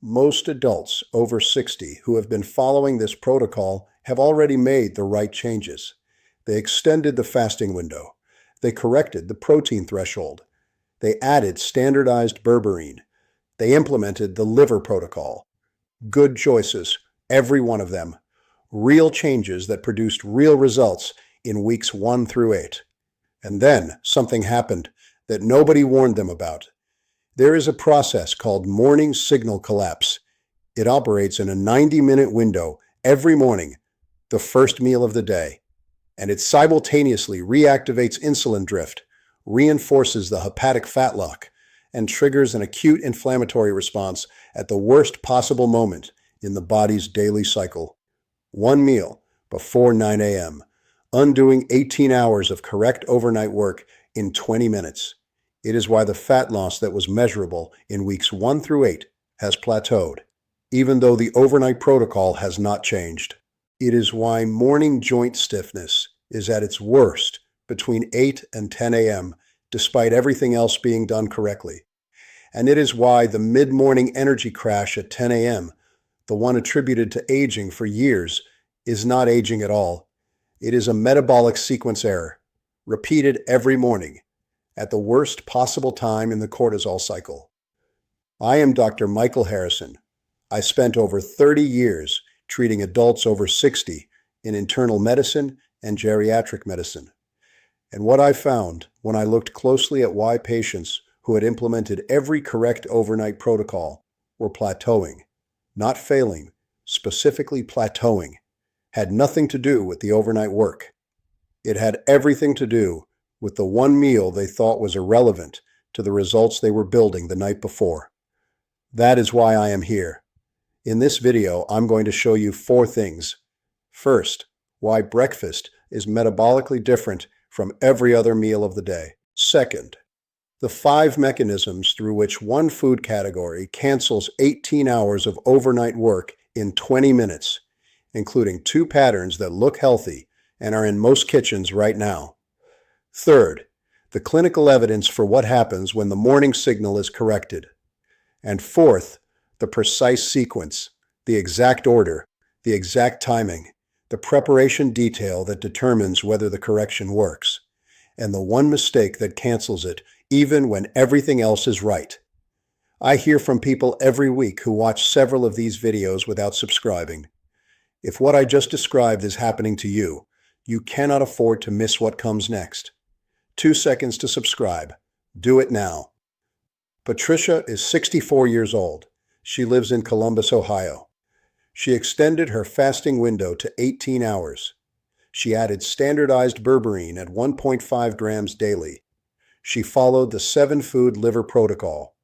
Most adults over 60 who have been following this protocol have already made the right changes. They extended the fasting window. They corrected the protein threshold. They added standardized berberine. They implemented the liver protocol. Good choices, every one of them. Real changes that produced real results in weeks 1 through 8. And then something happened that nobody warned them about. There is a process called morning signal collapse. It operates in a 90-minute window every morning, the first meal of the day, and it simultaneously reactivates insulin drift, reinforces the hepatic fat lock, and triggers an acute inflammatory response at the worst possible moment in the body's daily cycle. One meal before 9 a.m., undoing 18 hours of correct overnight work in 20 minutes. It is why the fat loss that was measurable in weeks 1 through 8 has plateaued, even though the overnight protocol has not changed. It is why morning joint stiffness is at its worst between 8 and 10 a.m., despite everything else being done correctly. And it is why the mid-morning energy crash at 10 a.m., the one attributed to aging for years, is not aging at all. It is a metabolic sequence error, repeated every morning, at the worst possible time in the cortisol cycle. I am Dr. Michael Harrison. I spent over 30 years treating adults over 60 in internal medicine and geriatric medicine. And what I found when I looked closely at why patients who had implemented every correct overnight protocol were plateauing, not failing, specifically plateauing, had nothing to do with the overnight work. It had everything to do with the one meal they thought was irrelevant to the results they were building the night before. That is why I am here. In this video, I'm going to show you 4 things. First, why breakfast is metabolically different from every other meal of the day. Second, the 5 mechanisms through which one food category cancels 18 hours of overnight work in 20 minutes, including 2 patterns that look healthy and are in most kitchens right now. Third, the clinical evidence for what happens when the morning signal is corrected. And fourth, the precise sequence, the exact order, the exact timing, the preparation detail that determines whether the correction works, and the one mistake that cancels it even when everything else is right. I hear from people every week who watch several of these videos without subscribing. If what I just described is happening to you, you cannot afford to miss what comes next. 2 seconds to subscribe. Do it now. Patricia is 64 years old. She lives in Columbus, Ohio. She extended her fasting window to 18 hours. She added standardized berberine at 1.5 grams daily. She followed the 7-food liver protocol.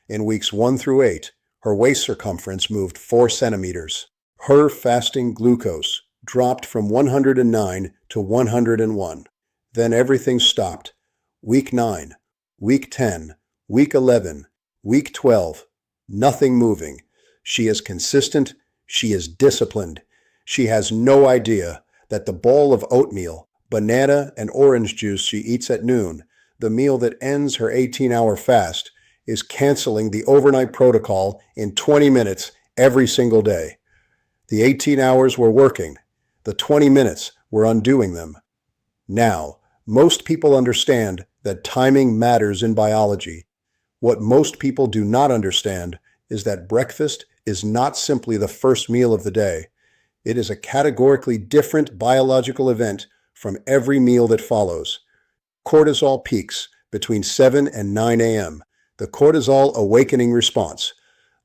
In weeks 1 through 8, her waist circumference moved 4 centimeters. Her fasting glucose dropped from 109 to 101. Then everything stopped. Week 9, week 10, week 11, week 12, nothing moving. She is consistent. She is disciplined. She has no idea that the bowl of oatmeal, banana, and orange juice she eats at noon, the meal that ends her 18-hour fast, is canceling the overnight protocol in 20 minutes every single day. The 18 hours were working. The 20 minutes were undoing them. Now, most people understand that timing matters in biology. What most people do not understand is that breakfast is not simply the first meal of the day. It is a categorically different biological event from every meal that follows. Cortisol peaks between 7 and 9 a.m., the cortisol awakening response,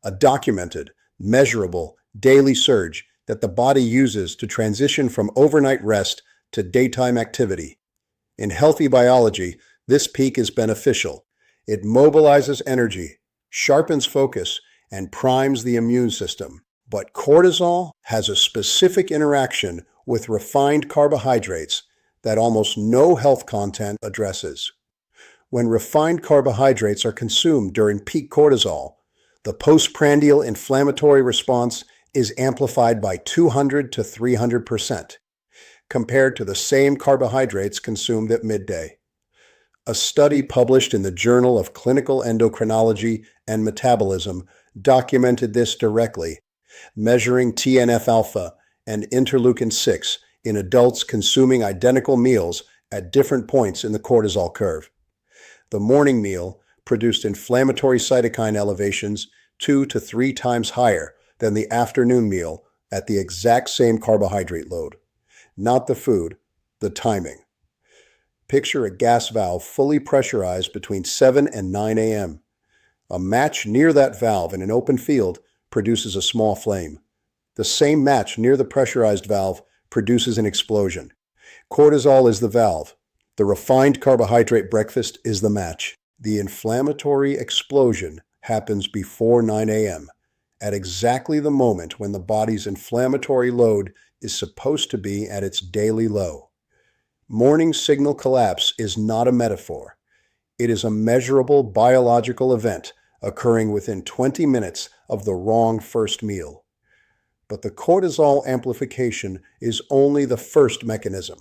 a documented, measurable, daily surge that the body uses to transition from overnight rest to daytime activity. In healthy biology, this peak is beneficial. It mobilizes energy, sharpens focus, and primes the immune system. But cortisol has a specific interaction with refined carbohydrates that almost no health content addresses. When refined carbohydrates are consumed during peak cortisol, the postprandial inflammatory response is amplified by 200 to 300%, compared to the same carbohydrates consumed at midday. A study published in the Journal of Clinical Endocrinology and Metabolism documented this directly, measuring TNF-alpha and interleukin-6 in adults consuming identical meals at different points in the cortisol curve. The morning meal produced inflammatory cytokine elevations 2 to 3 times higher than the afternoon meal at the exact same carbohydrate load. Not the food, the timing. Picture a gas valve fully pressurized between 7 and 9 a.m. A match near that valve in an open field produces a small flame. The same match near the pressurized valve produces an explosion. Cortisol is the valve. The refined carbohydrate breakfast is the match. The inflammatory explosion happens before 9 a.m., at exactly the moment when the body's inflammatory load is supposed to be at its daily low. Morning signal collapse is not a metaphor. It is a measurable biological event occurring within 20 minutes of the wrong first meal. But the cortisol amplification is only the first mechanism.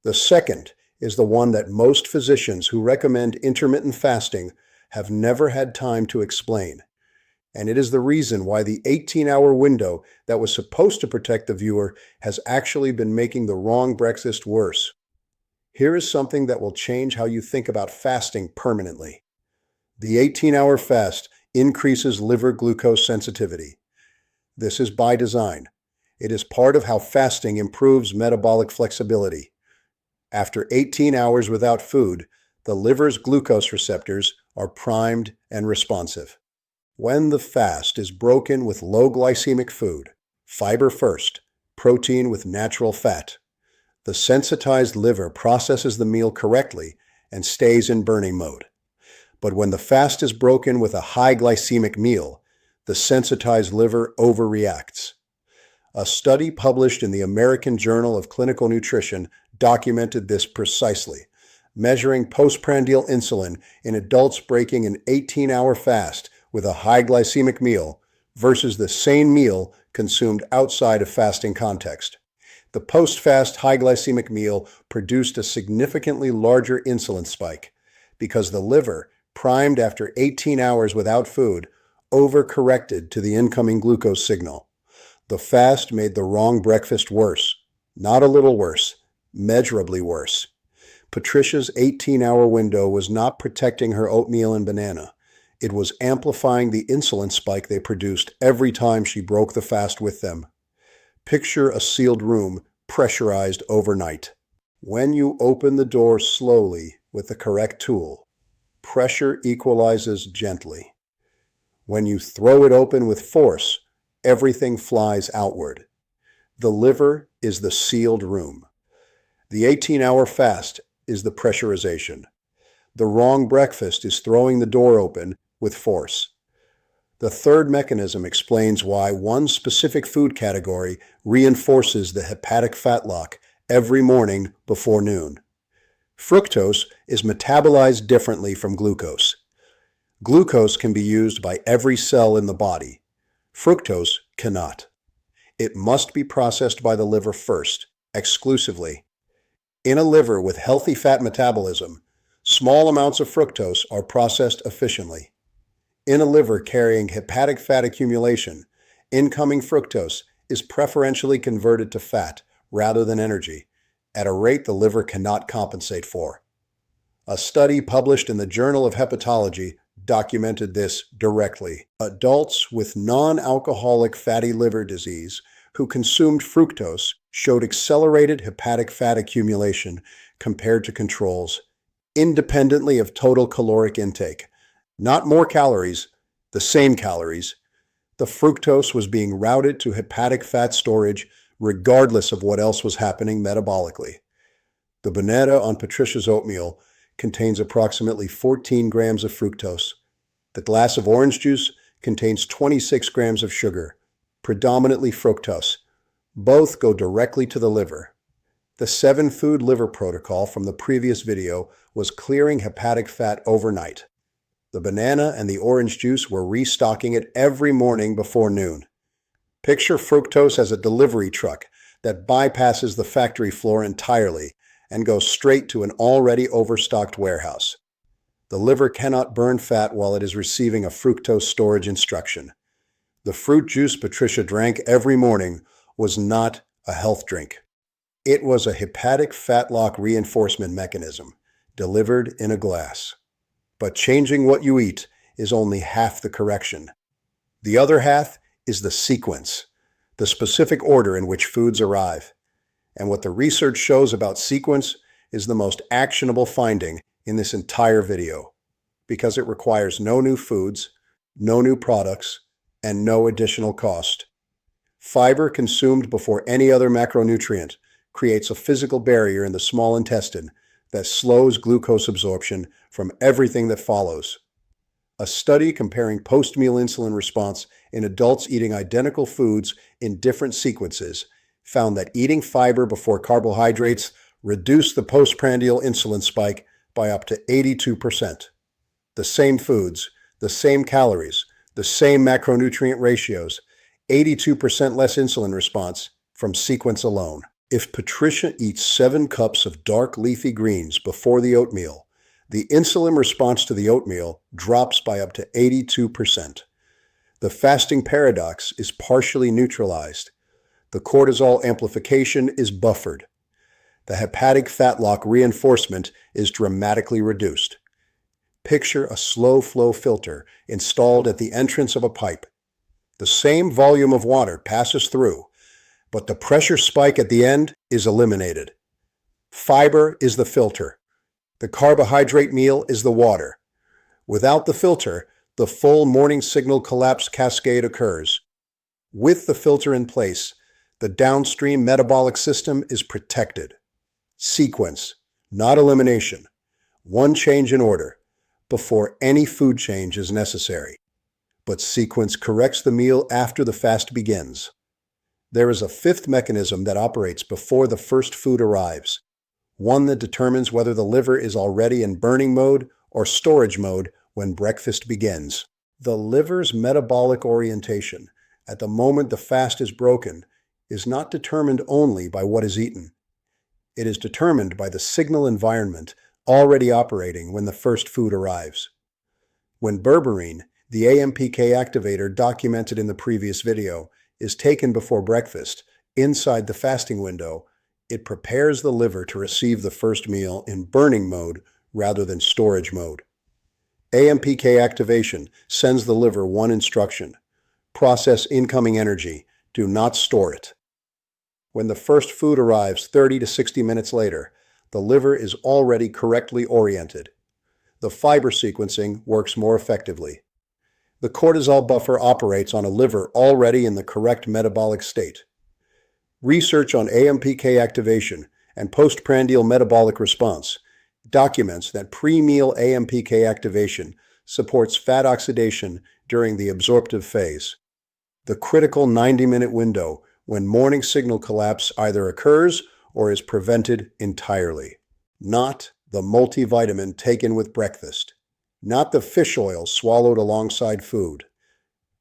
The second is the one that most physicians who recommend intermittent fasting have never had time to explain. And it is the reason why the 18-hour window that was supposed to protect the viewer has actually been making the wrong breakfast worse. Here is something that will change how you think about fasting permanently. The 18-hour fast increases liver glucose sensitivity. This is by design. It is part of how fasting improves metabolic flexibility. After 18 hours without food, the liver's glucose receptors are primed and responsive. When the fast is broken with low glycemic food, fiber first, protein with natural fat, the sensitized liver processes the meal correctly and stays in burning mode. But when the fast is broken with a high glycemic meal, the sensitized liver overreacts. A study published in the American Journal of Clinical Nutrition documented this precisely, measuring postprandial insulin in adults breaking an 18-hour fast with a high glycemic meal versus the same meal consumed outside of fasting context. The post-fast high glycemic meal produced a significantly larger insulin spike because the liver, primed after 18 hours without food, overcorrected to the incoming glucose signal. The fast made the wrong breakfast worse, not a little worse, measurably worse. Patricia's 18-hour window was not protecting her oatmeal and banana. It was amplifying the insulin spike they produced every time she broke the fast with them. Picture a sealed room pressurized overnight. When you open the door slowly with the correct tool, pressure equalizes gently. When you throw it open with force, everything flies outward. The liver is the sealed room. The 18-hour fast is the pressurization. The wrong breakfast is throwing the door open with force. The third mechanism explains why one specific food category reinforces the hepatic fat lock every morning before noon. Fructose is metabolized differently from glucose. Glucose can be used by every cell in the body. Fructose cannot. It must be processed by the liver first, exclusively. In a liver with healthy fat metabolism, small amounts of fructose are processed efficiently. In a liver carrying hepatic fat accumulation, incoming fructose is preferentially converted to fat rather than energy, at a rate the liver cannot compensate for. A study published in the Journal of Hepatology documented this directly. Adults with non-alcoholic fatty liver disease who consumed fructose showed accelerated hepatic fat accumulation compared to controls, independently of total caloric intake. Not more calories, the same calories. The fructose was being routed to hepatic fat storage regardless of what else was happening metabolically. The banana on Patricia's oatmeal contains approximately 14 grams of fructose. The glass of orange juice contains 26 grams of sugar, predominantly fructose. Both go directly to the liver. The 7-food liver protocol from the previous video was clearing hepatic fat overnight. The banana and the orange juice were restocking it every morning before noon. Picture fructose as a delivery truck that bypasses the factory floor entirely and goes straight to an already overstocked warehouse. The liver cannot burn fat while it is receiving a fructose storage instruction. The fruit juice Patricia drank every morning was not a health drink. It was a hepatic fat lock reinforcement mechanism, delivered in a glass. But changing what you eat is only half the correction. The other half is the sequence, the specific order in which foods arrive. And what the research shows about sequence is the most actionable finding in this entire video, because it requires no new foods, no new products, and no additional cost. Fiber consumed before any other macronutrient creates a physical barrier in the small intestine that slows glucose absorption from everything that follows. A study comparing post-meal insulin response in adults eating identical foods in different sequences found that eating fiber before carbohydrates reduced the postprandial insulin spike by up to 82%. The same foods, the same calories, the same macronutrient ratios, 82% less insulin response from sequence alone. If Patricia eats 7 cups of dark leafy greens before the oatmeal, the insulin response to the oatmeal drops by up to 82%. The fasting paradox is partially neutralized. The cortisol amplification is buffered. The hepatic fat lock reinforcement is dramatically reduced. Picture a slow flow filter installed at the entrance of a pipe. The same volume of water passes through, but the pressure spike at the end is eliminated. Fiber is the filter. The carbohydrate meal is the water. Without the filter, the full morning signal collapse cascade occurs. With the filter in place, the downstream metabolic system is protected. Sequence, not elimination. One change in order, before any food change is necessary. But sequence corrects the meal after the fast begins. There is a 5th mechanism that operates before the first food arrives, one that determines whether the liver is already in burning mode or storage mode when breakfast begins. The liver's metabolic orientation at the moment the fast is broken is not determined only by what is eaten. It is determined by the signal environment already operating when the first food arrives. When berberine, the AMPK activator documented in the previous video, is taken before breakfast, inside the fasting window, it prepares the liver to receive the first meal in burning mode rather than storage mode. AMPK activation sends the liver one instruction: process incoming energy, do not store it. When the first food arrives 30 to 60 minutes later, the liver is already correctly oriented. The fiber sequencing works more effectively. The cortisol buffer operates on a liver already in the correct metabolic state. Research on AMPK activation and postprandial metabolic response documents that pre-meal AMPK activation supports fat oxidation during the absorptive phase, the critical 90-minute window when morning signal collapse either occurs or is prevented entirely. Not the multivitamin taken with breakfast. Not the fish oil swallowed alongside food.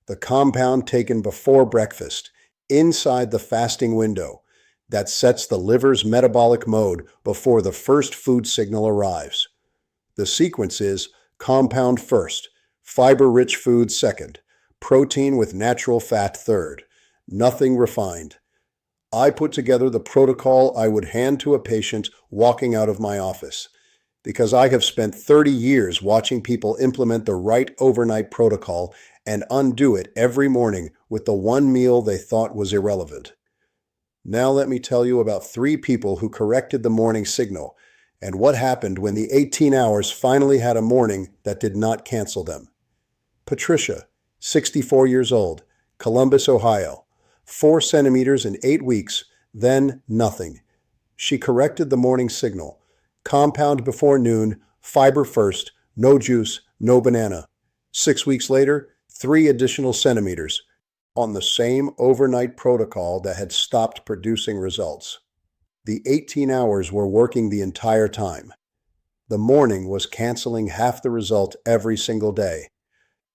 The compound taken before breakfast, inside the fasting window, that sets the liver's metabolic mode before the first food signal arrives. The sequence is compound first, fiber-rich food second, protein with natural fat third, nothing refined. I put together the protocol I would hand to a patient walking out of my office, because I have spent 30 years watching people implement the right overnight protocol and undo it every morning with the one meal they thought was irrelevant. Now let me tell you about 3 people who corrected the morning signal and what happened when the 18 hours finally had a morning that did not cancel them. Patricia, 64 years old, Columbus, Ohio, 4 centimeters in 8 weeks, then nothing. She corrected the morning signal. Compound before noon, fiber first, no juice, no banana. 6 weeks later, 3 additional centimeters on the same overnight protocol that had stopped producing results. The 18 hours were working the entire time. The morning was canceling half the result every single day.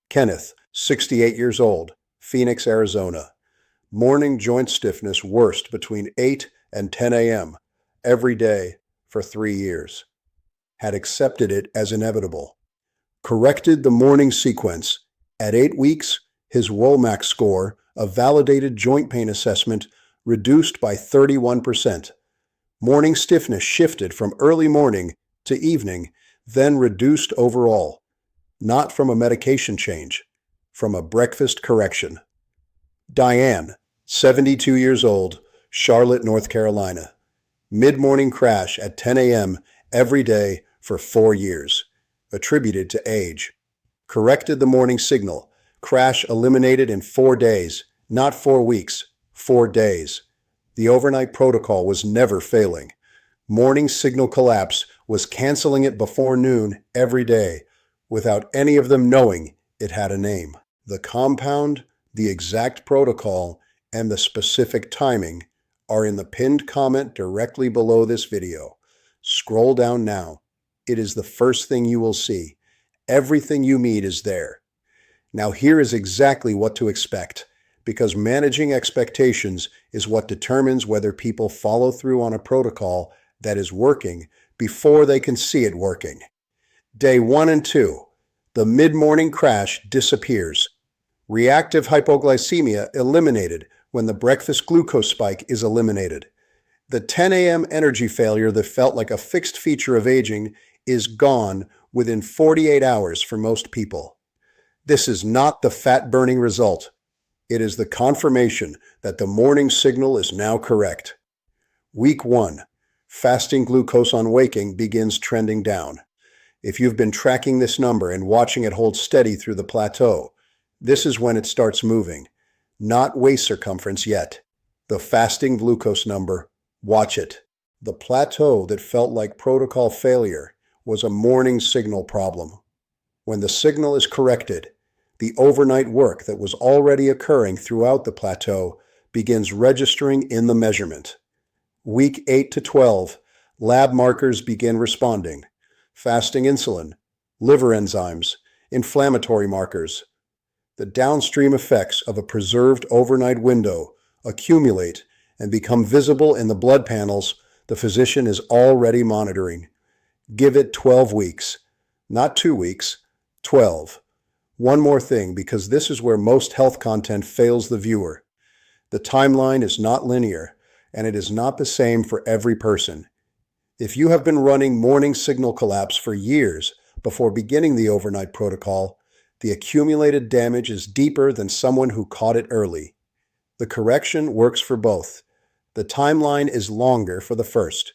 Kenneth, 68 years old, Phoenix, Arizona. Morning joint stiffness worst between 8 and 10 a.m. every day for 3 years. Had accepted it as inevitable. corrected the morning sequence. At 8 weeks, his Womack score, a validated joint pain assessment, reduced by 31%. Morning stiffness shifted from early morning to evening, then reduced overall. Not from a medication change, from a breakfast correction. Diane, 72 years old, Charlotte, North Carolina. Mid-morning crash at 10 a.m. every day for 4 years. Attributed to age. Corrected the morning signal. Crash eliminated in 4 days, not 4 weeks, 4 days. The overnight protocol was never failing. Morning signal collapse was canceling it before noon every day, without any of them knowing it had a name. The compound, the exact protocol, and the specific timing are in the pinned comment directly below this video. Scroll down now. It is the first thing you will see. Everything you need is there. Now here is exactly what to expect, because managing expectations is what determines whether people follow through on a protocol that is working before they can see it working. Day 1 and 2, the mid-morning crash disappears. Reactive hypoglycemia eliminated when the breakfast glucose spike is eliminated. The 10 a.m. energy failure that felt like a fixed feature of aging is gone within 48 hours for most people. This is not the fat-burning result. It is the confirmation that the morning signal is now correct. Week 1. Fasting glucose on waking begins trending down. If you've been tracking this number and watching it hold steady through the plateau, this is when it starts moving. Not waist circumference yet. The fasting glucose number. Watch it. The plateau that felt like protocol failure was a morning signal problem. When the signal is corrected, the overnight work that was already occurring throughout the plateau begins registering in the measurement. Week 8 to 12, lab markers begin responding. Fasting insulin, liver enzymes, inflammatory markers. The downstream effects of a preserved overnight window accumulate and become visible in the blood panels the physician is already monitoring. Give it 12 weeks, not 2 weeks, 12. One more thing, because this is where most health content fails the viewer. The timeline is not linear, and it is not the same for every person. If you have been running morning signal collapse for years before beginning the overnight protocol, the accumulated damage is deeper than someone who caught it early. The correction works for both. The timeline is longer for the first.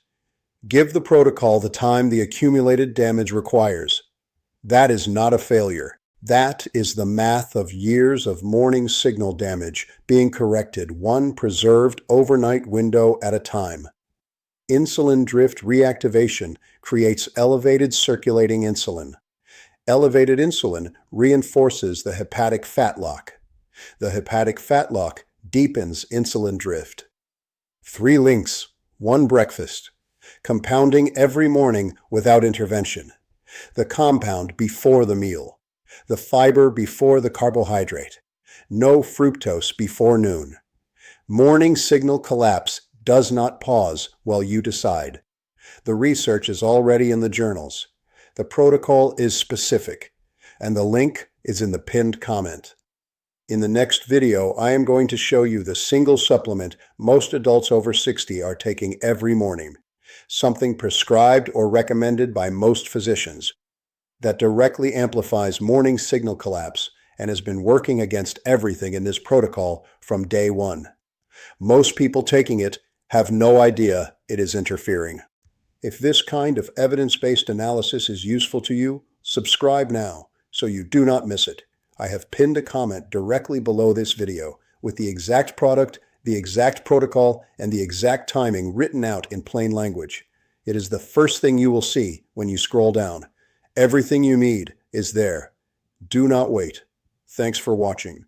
Give the protocol the time the accumulated damage requires. That is not a failure. That is the math of years of morning signal damage being corrected one preserved overnight window at a time. Insulin drift reactivation creates elevated circulating insulin. Elevated insulin reinforces the hepatic fat lock. The hepatic fat lock deepens insulin drift. 3 links, 1 breakfast. Compounding every morning without intervention. The compound before the meal. The fiber before the carbohydrate. No fructose before noon. Morning signal collapse does not pause while you decide. The research is already in the journals. The protocol is specific, and the link is in the pinned comment. In the next video, I am going to show you the single supplement most adults over 60 are taking every morning, something prescribed or recommended by most physicians, that directly amplifies morning signal collapse and has been working against everything in this protocol from day 1. Most people taking it have no idea it is interfering. If this kind of evidence-based analysis is useful to you, subscribe now so you do not miss it. I have pinned a comment directly below this video with the exact product, the exact protocol, and the exact timing written out in plain language. It is the first thing you will see when you scroll down. Everything you need is there. Do not wait. Thanks for watching.